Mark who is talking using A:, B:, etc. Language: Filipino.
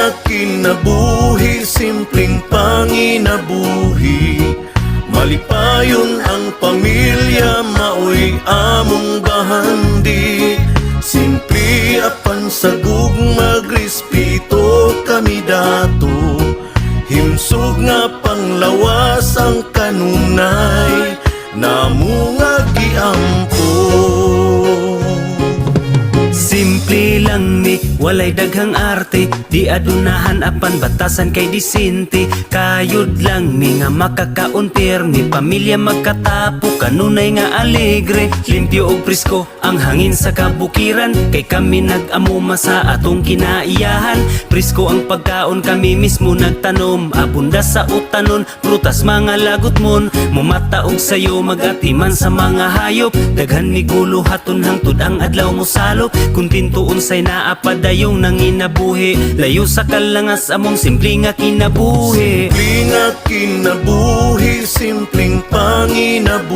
A: nga kinabuhi, simpleng panginabuhi. Malipayon ang pamilya, maoy among bahandi. Simple apan sagug magrespeto kami dato. Himsog nga panglawas ang kanunay, namo nga giampo.
B: Simple lang ni, walay daghang arte. Di adunahan apan batasan kay disente. Kayod lang ni nga makakaon permi. Pamilya magkatapo, kanunay nga alegre. Limpyo og presko ang hangin sa kabukiran. Kay kami nag-amuma sa atong kinaiyahan. Presko ang pagkaon, kami mismo nagtanom. Abunda sa utanon, prutas mga lagot mon. Mumata og sayo, magatiman sa mga hayop. Daghan ni gulo haton hangtod ang adlaw mo salop. Kuntinto unsay naapadayong nanginabuhi. Layo sa kalangas among simple nga kinabuhi.
A: Simple nga kinabuhi, simpleng panginabuhi.